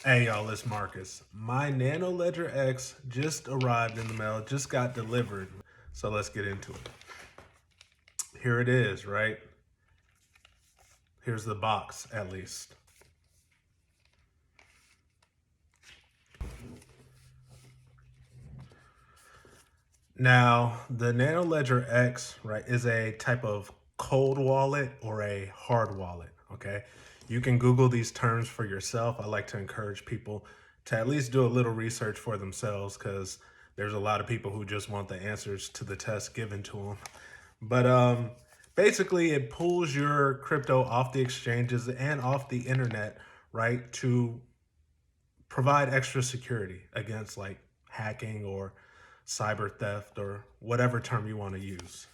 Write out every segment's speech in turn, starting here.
Hey y'all, it's Marcus. My Nano Ledger X just arrived in the mail, just got delivered. So let's get into it. Here it is, right? Here's the box, at least. Now, the Nano Ledger X, right, is a type of cold wallet or a hard wallet, okay? You can Google these terms for yourself. I like to encourage people to at least do a little research for themselves because there's a lot of people who just want the answers to the test given to them. But basically, it pulls your crypto off the exchanges and off the internet, right, to provide extra security against like hacking or cyber theft or whatever term you want to use.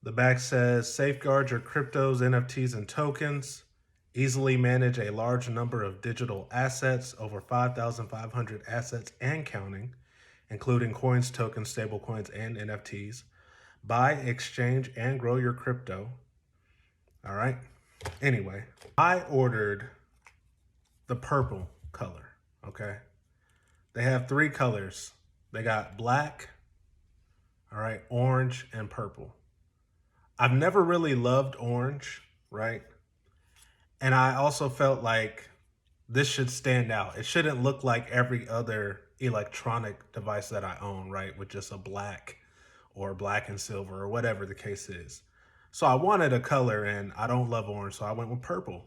The back says safeguard your cryptos, NFTs, and tokens. Easily manage a large number of digital assets, over 5,500 assets and counting, including coins, tokens, stablecoins, and NFTs. Buy, exchange, and grow your crypto. All right. Anyway, I ordered the purple color. Okay. They have three colors. They got black, all right, orange, and purple. I've never really loved orange, right? And I also felt like this should stand out. It shouldn't look like every other electronic device that I own, right? With just a black or black and silver or whatever the case is. So I wanted a color and I don't love orange, so I went with purple.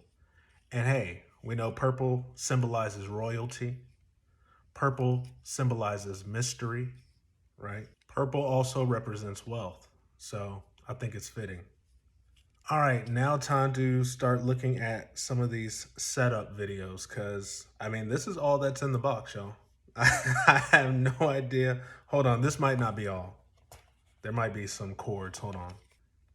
And hey, we know purple symbolizes royalty. Purple symbolizes mystery, right? Purple also represents wealth. So I think it's fitting. All right, now time to start looking at some of these setup videos because, I mean, this is all that's in the box, y'all. I have no idea. Hold on, this might not be all. There might be some cords. Hold on.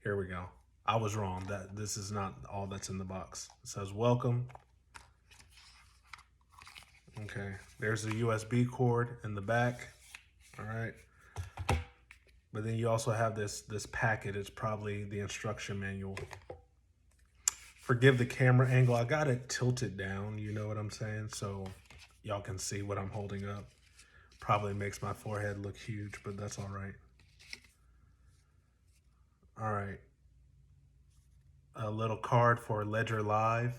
Here we go. I was wrong. This is not all that's in the box. It says welcome. Okay, there's a USB cord in the back. All right. But then you also have this packet. It's probably the instruction manual. Forgive the camera angle. I got it tilted down, you know what I'm saying? So y'all can see what I'm holding up. Probably makes my forehead look huge, but that's all right. All right. A little card for Ledger Live.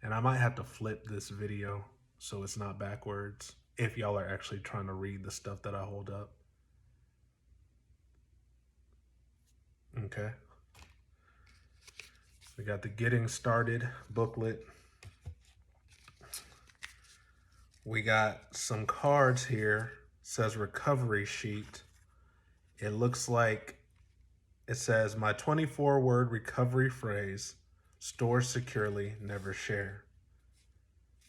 And I might have to flip this video so it's not backwards if y'all are actually trying to read the stuff that I hold up. Okay. We got the Getting Started booklet. We got some cards here. It says recovery sheet. It looks like it says my 24-word recovery phrase, store securely, never share.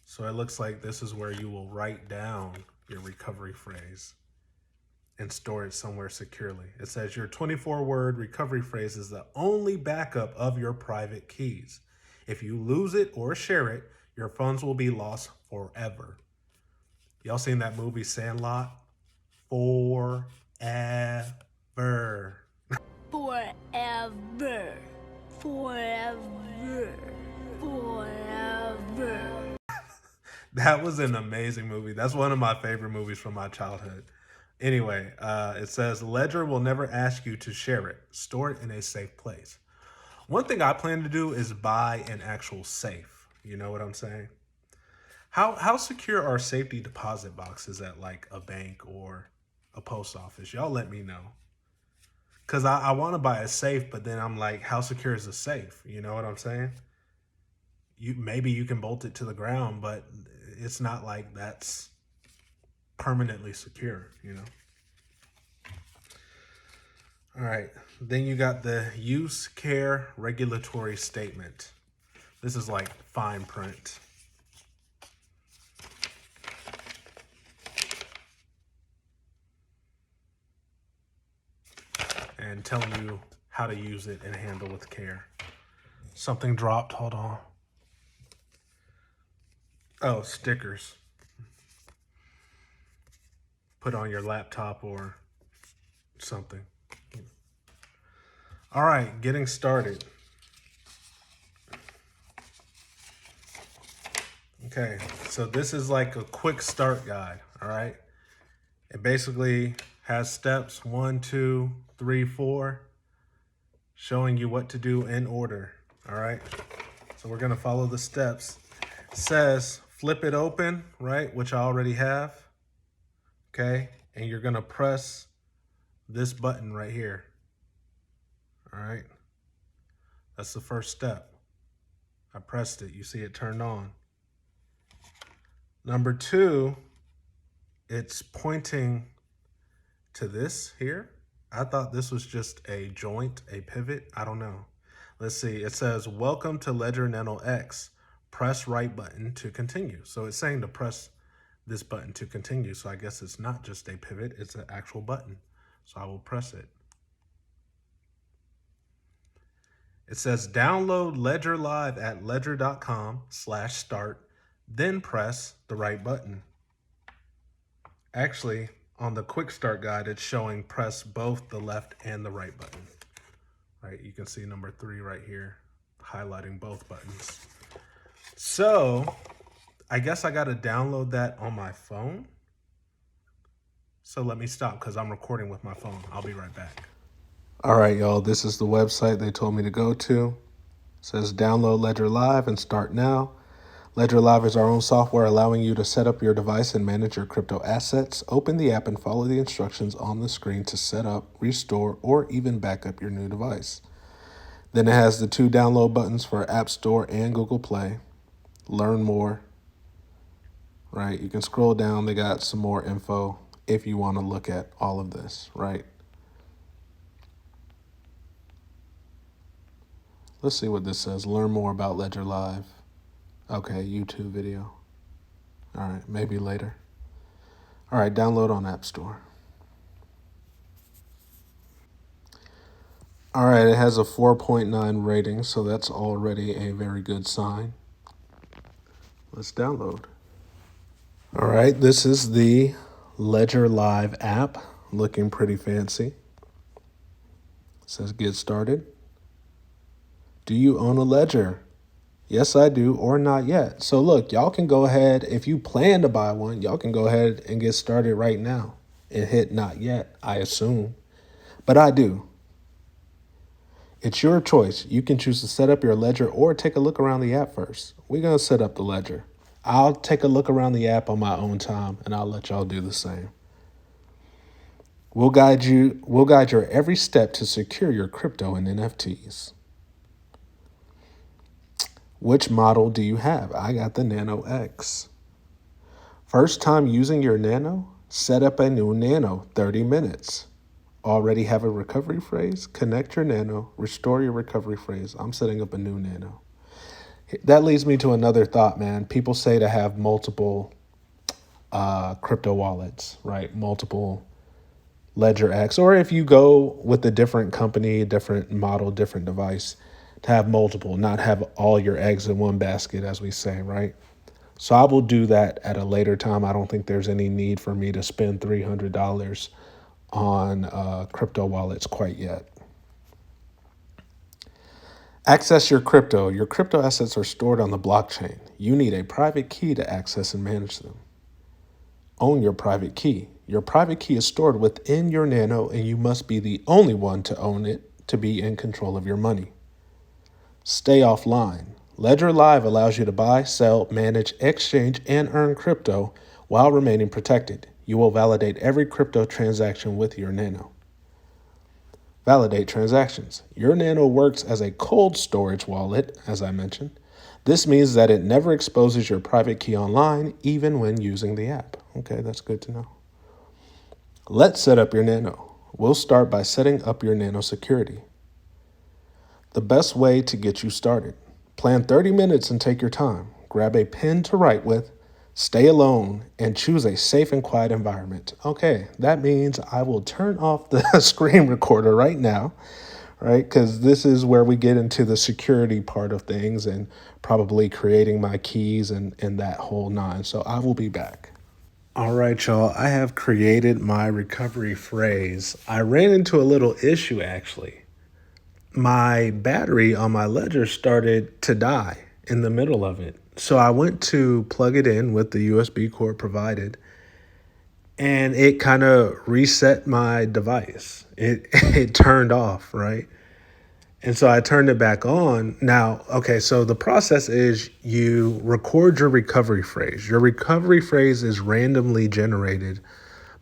So it looks like this is where you will write down your recovery phrase and store it somewhere securely. It says your 24-word recovery phrase is the only backup of your private keys. If you lose it or share it, your funds will be lost forever. Y'all seen that movie Sandlot? Forever. Forever. Forever. Forever. That was an amazing movie. That's one of my favorite movies from my childhood. Anyway, it says Ledger will never ask you to share it. Store it in a safe place. One thing I plan to do is buy an actual safe. You know what I'm saying? How secure are safety deposit boxes at like a bank or a post office? Y'all let me know. Because I want to buy a safe, but then I'm like, how secure is a safe? You know what I'm saying? Maybe you can bolt it to the ground, but it's not like that's permanently secure, you know? All right, then you got the use care regulatory statement. This is like fine print. And telling you how to use it and handle with care. Something dropped, hold on. Oh, stickers. Put on your laptop or something. All right, getting started. Okay, so this is like a quick start guide, all right? It basically has steps 1, 2, 3, 4, showing you what to do in order, all right? So we're gonna follow the steps. It says flip it open, right, which I already have, okay? And you're gonna press this button right here, all right? That's the first step. I pressed it, you see it turned on. Number 2, it's pointing to this here. I thought this was just a joint, a pivot. I don't know. Let's see. It says, welcome to Ledger Nano X. Press right button to continue. So it's saying to press this button to continue. So I guess it's not just a pivot, it's an actual button. So I will press it. It says download Ledger Live at ledger.com/start, then press the right button. Actually, on the quick start guide, it's showing press both the left and the right button. Right, you can see number 3 right here, highlighting both buttons. So I guess I got to download that on my phone. So let me stop because I'm recording with my phone. I'll be right back. All right, y'all, this is the website they told me to go to. It says download Ledger Live and start now. Ledger Live is our own software allowing you to set up your device and manage your crypto assets. Open the app and follow the instructions on the screen to set up, restore, or even back up your new device. Then it has the 2 download buttons for App Store and Google Play. Learn more, right? You can scroll down. They got some more info if you want to look at all of this, right? Let's see what this says. Learn more about Ledger Live. Okay, YouTube video. All right, maybe later. All right, download on App Store. All right, it has a 4.9 rating, so that's already a very good sign. Let's download. All right, this is the Ledger Live app, looking pretty fancy. It says get started. Do you own a Ledger? Yes, I do, or not yet. So look, y'all can go ahead, if you plan to buy one, y'all can go ahead and get started right now and hit not yet, I assume. But I do. It's your choice. You can choose to set up your Ledger or take a look around the app first. We're going to set up the Ledger. I'll take a look around the app on my own time, and I'll let y'all do the same. We'll guide your every step to secure your crypto and NFTs. Which model do you have? I got the Nano X. First time using your Nano? Set up a new Nano, 30 minutes. Already have a recovery phrase? Connect your Nano, restore your recovery phrase. I'm setting up a new Nano. That leads me to another thought, man. People say to have multiple crypto wallets, right? Multiple Ledger X, or if you go with a different company, different model, different device, to have multiple, not have all your eggs in one basket, as we say, right? So I will do that at a later time. I don't think there's any need for me to spend $300 on crypto wallets quite yet. Access your crypto. Your crypto assets are stored on the blockchain. You need a private key to access and manage them. Own your private key. Your private key is stored within your Nano, and you must be the only one to own it to be in control of your money. Stay offline. Ledger Live allows you to buy, sell, manage, exchange, and earn crypto while remaining protected. You will validate every crypto transaction with your Nano. Validate transactions. Your Nano works as a cold storage wallet, as I mentioned. This means that it never exposes your private key online, even when using the app. Okay, that's good to know. Let's set up your Nano. We'll start by setting up your Nano security. The best way to get you started. Plan 30 minutes and take your time. Grab a pen to write with, stay alone, and choose a safe and quiet environment. Okay, that means I will turn off the screen recorder right now, right? Because this is where we get into the security part of things and probably creating my keys and that whole nine. So I will be back. All right, y'all, I have created my recovery phrase. I ran into a little issue, actually. My battery on my Ledger started to die in the middle of it. So I went to plug it in with the USB cord provided, and it kind of reset my device. It it turned off, right? And so I turned it back on. Now, okay, so the process is you record your recovery phrase. Your recovery phrase is randomly generated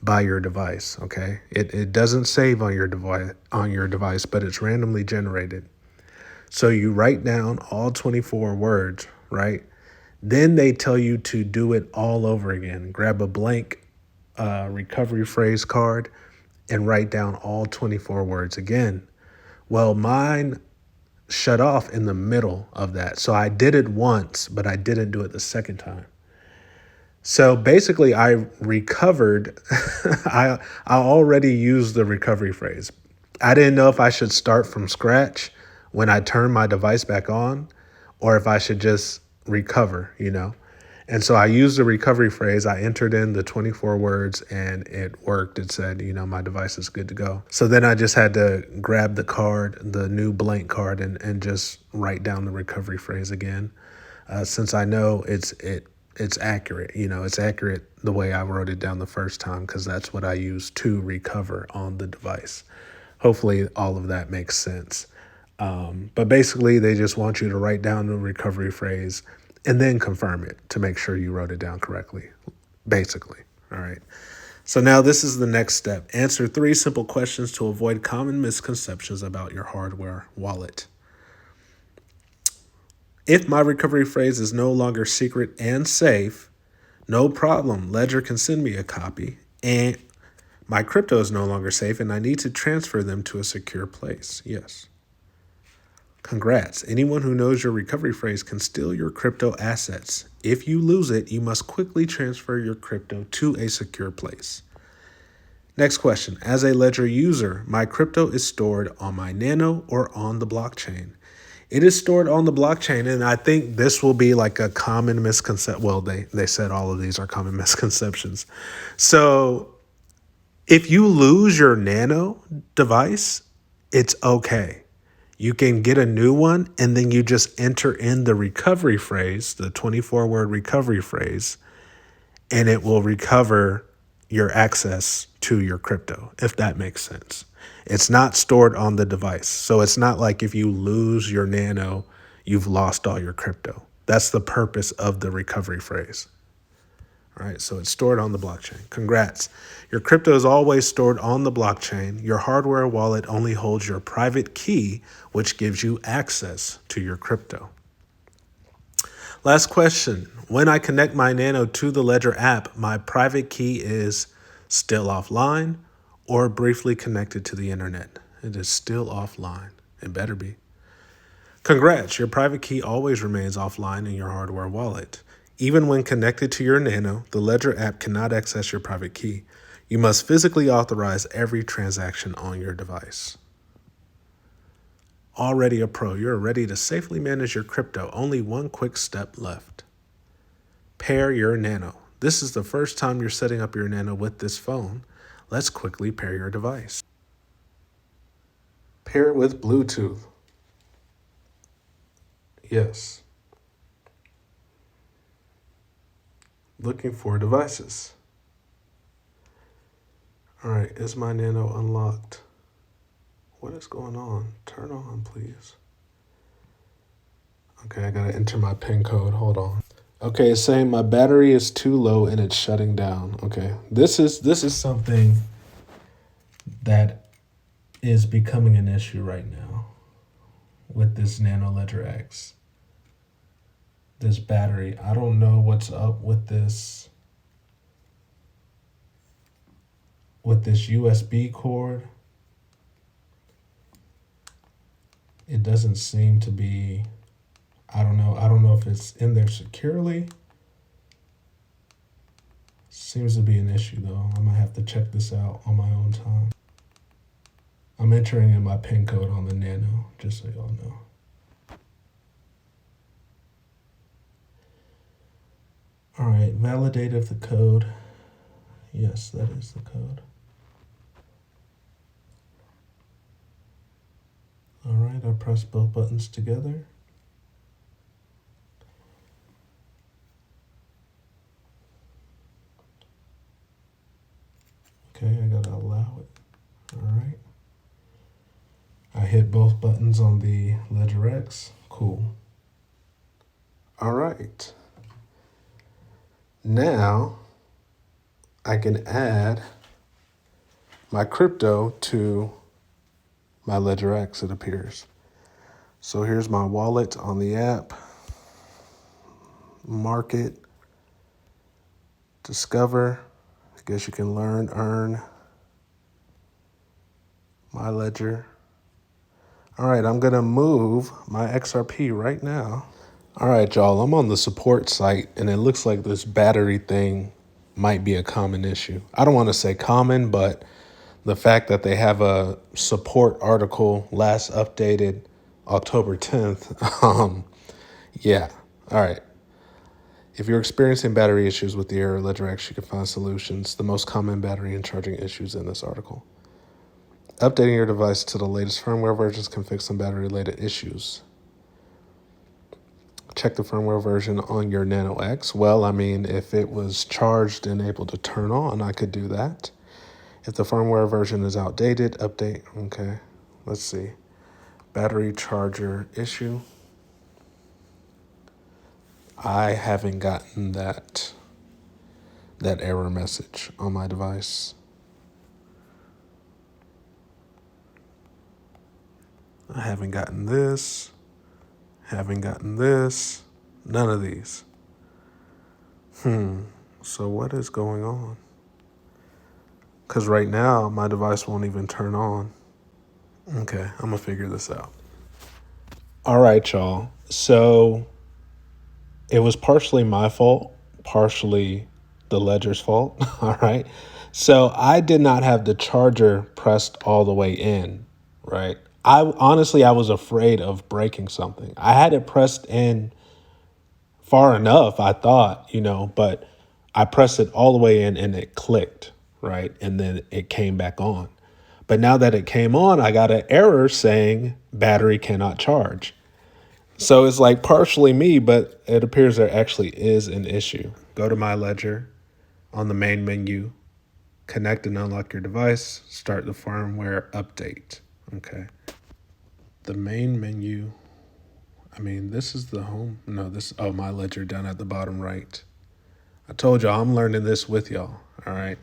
by your device, okay? It doesn't save on your device, but it's randomly generated. So you write down all 24 words, right? Then they tell you to do it all over again. Grab a blank recovery phrase card and write down all 24 words again. Well, mine shut off in the middle of that. So I did it once, but I didn't do it the second time. So basically I recovered. I already used the recovery phrase. I didn't know if I should start from scratch when I turn my device back on or if I should just recover. And so I used the recovery phrase. I entered in the 24 words and it worked. It said, my device is good to go. So then I just had to grab the card, the new blank card, and just write down the recovery phrase again. Since I know it's accurate. It's accurate the way I wrote it down the first time because that's what I used to recover on the device. Hopefully all of that makes sense. But basically, they just want you to write down the recovery phrase and then confirm it to make sure you wrote it down correctly, basically. All right. So now this is the next step. Answer 3 simple questions to avoid common misconceptions about your hardware wallet. If my recovery phrase is no longer secret and safe, no problem. Ledger can send me a copy. And my crypto is no longer safe and I need to transfer them to a secure place. Yes. Congrats. Anyone who knows your recovery phrase can steal your crypto assets. If you lose it, you must quickly transfer your crypto to a secure place. Next question. As a Ledger user, my crypto is stored on my Nano or on the blockchain. It is stored on the blockchain, and I think this will be like a common misconception. Well, they said all of these are common misconceptions. So if you lose your Nano device, it's okay. You can get a new one, and then you just enter in the recovery phrase, the 24-word recovery phrase, and it will recover your access to your crypto, if that makes sense. It's not stored on the device. So it's not like if you lose your Nano, you've lost all your crypto. That's the purpose of the recovery phrase. All right, so it's stored on the blockchain. Congrats. Your crypto is always stored on the blockchain. Your hardware wallet only holds your private key, which gives you access to your crypto. Last question. When I connect my Nano to the Ledger app, my private key is still offline or briefly connected to the internet. It is still offline. It better be. Congrats. Your private key always remains offline in your hardware wallet. Even when connected to your Nano, the Ledger app cannot access your private key. You must physically authorize every transaction on your device. Already a pro, you're ready to safely manage your crypto. Only one quick step left. Pair your Nano. This is the first time you're setting up your Nano with this phone. Let's quickly pair your device. Pair it with Bluetooth. Yes. Looking for devices. All right, is my Nano unlocked? What is going on? Turn on, please. Okay, I gotta enter my PIN code. Hold on. Okay, it's saying my battery is too low and it's shutting down. Okay, this is something that is becoming an issue right now with this Nano Ledger X. This battery, I don't know what's up with this USB cord. It doesn't seem to be, I don't know if it's in there securely. Seems to be an issue though. I might have to check this out on my own time. I'm entering in my PIN code on the Nano, just so y'all know. All right, validate if the code. Yes, that is the code. All right, I press both buttons together. Okay, I gotta allow it. All right. I hit both buttons on the Ledger X. Cool. All right. Now I can add my crypto to my Ledger X, it appears. So here's my wallet on the app. Market. Discover. I guess you can learn, earn. My Ledger. All right, I'm gonna move my XRP right now. All right, y'all, I'm on the support site and it looks like this battery thing might be a common issue. I don't want to say common, but the fact that they have a support article last updated October 10th, yeah. All right. If you're experiencing battery issues with the Error Ledger X, you can find solutions. The most common battery and charging issues in this article. Updating your device to the latest firmware versions can fix some battery-related issues. Check the firmware version on your Nano X. Well, I mean, if it was charged and able to turn on, I could do that. If the firmware version is outdated, update. Okay, let's see. Battery charger issue. I haven't gotten that error message on my device. I haven't gotten this. Haven't gotten this. None of these. So what is going on? Because right now, my device won't even turn on. Okay, I'm going to figure this out. All right, y'all. So it was partially my fault, partially the Ledger's fault. All right. So I did not have the charger pressed all the way in, right? I was afraid of breaking something. I had it pressed in far enough, I thought, but I pressed it all the way in and it clicked, right? And then it came back on. But now that it came on, I got an error saying battery cannot charge. So it's like partially me, but it appears there actually is an issue. Go to My Ledger on the main menu, connect and unlock your device, start the firmware update. Okay. The main menu, this is the home. No, My Ledger down at the bottom right. I told y'all I'm learning this with y'all, all right?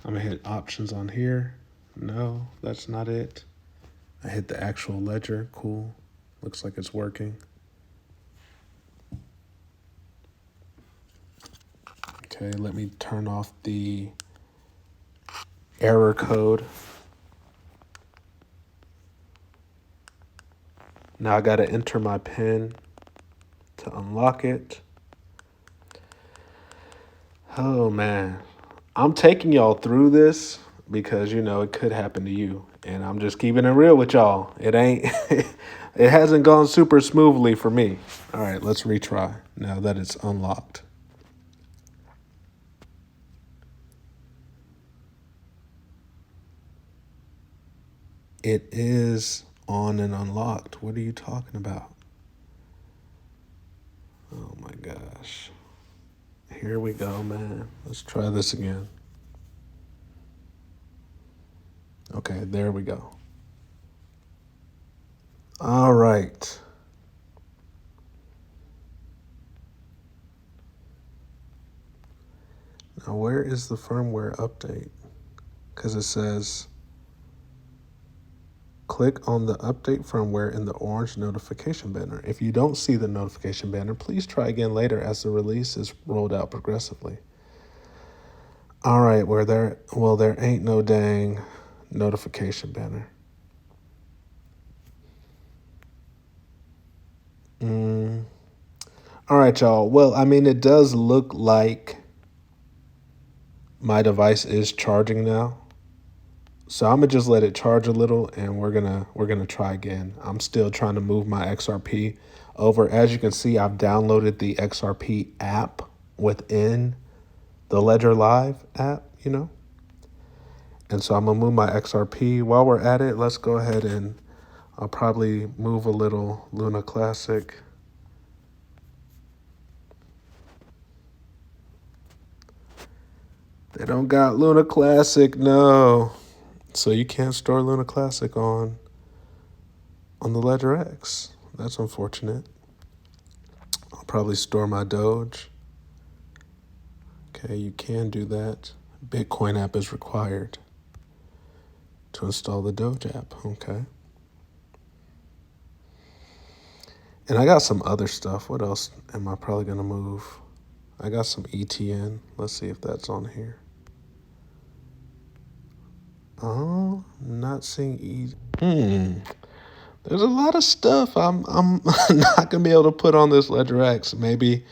I'm gonna hit options on here. No, that's not it. I hit the actual ledger, cool. Looks like it's working. Okay, let me turn off the error code. Now I gotta enter my PIN to unlock it. Oh man, I'm taking y'all through this because it could happen to you. And I'm just keeping it real with y'all. It hasn't gone super smoothly for me. All right, let's retry now that it's unlocked. It is on and unlocked. What are you talking about? Oh my gosh. Here we go, man. Let's try this again. Okay, there we go. All right. Now, where is the firmware update? Because it says, click on the update firmware in the orange notification banner. If you don't see the notification banner, please try again later as the release is rolled out progressively. All right, there ain't no dang notification banner. All right, y'all. Well, it does look like my device is charging now. So I'm gonna just let it charge a little and we're gonna try again. I'm still trying to move my XRP over. As you can see, I've downloaded the XRP app within the Ledger Live app, And so I'm gonna move my XRP. While we're at it, let's go ahead and I'll probably move a little Luna Classic. They don't got Luna Classic, no. So you can't store Luna Classic on the Ledger X. That's unfortunate. I'll probably store my Doge. Okay, you can do that. Bitcoin app is required to install the Doge app. Okay. And I got some other stuff. What else am I probably going to move? I got some ETN. Let's see if that's on here. Oh, not seeing There's a lot of stuff I'm not gonna be able to put on this Ledger X. Maybe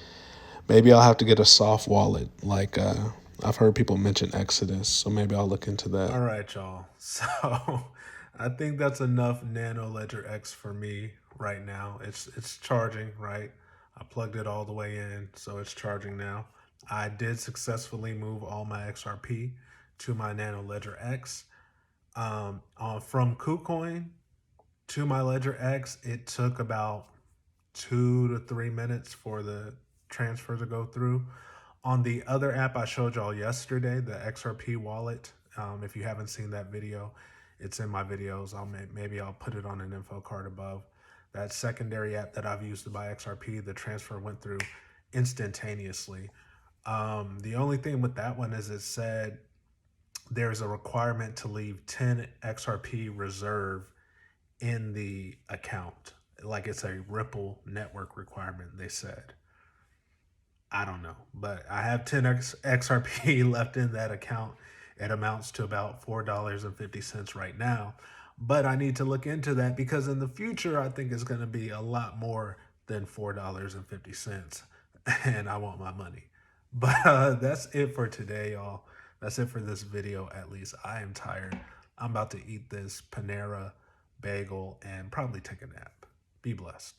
I'll have to get a soft wallet. Like I've heard people mention Exodus, so maybe I'll look into that. All right, y'all. So I think that's enough Nano Ledger X for me right now. It's charging, right? I plugged it all the way in, so it's charging now. I did successfully move all my XRP to my Nano Ledger X. From KuCoin to my Ledger X, it took about 2 to 3 minutes for the transfer to go through. On the other app I showed y'all yesterday, the XRP wallet, if you haven't seen that video, it's in my videos. Maybe I'll put it on an info card above. That secondary app that I've used to buy XRP, the transfer went through instantaneously. The only thing with that one is it said there's a requirement to leave 10 XRP reserve in the account. Like it's a Ripple network requirement, they said. I don't know, but I have 10 XRP left in that account. It amounts to about $4.50 right now. But I need to look into that because in the future, I think it's going to be a lot more than $4.50. And I want my money. But that's it for today, y'all. That's it for this video, at least. I am tired. I'm about to eat this Panera bagel and probably take a nap. Be blessed.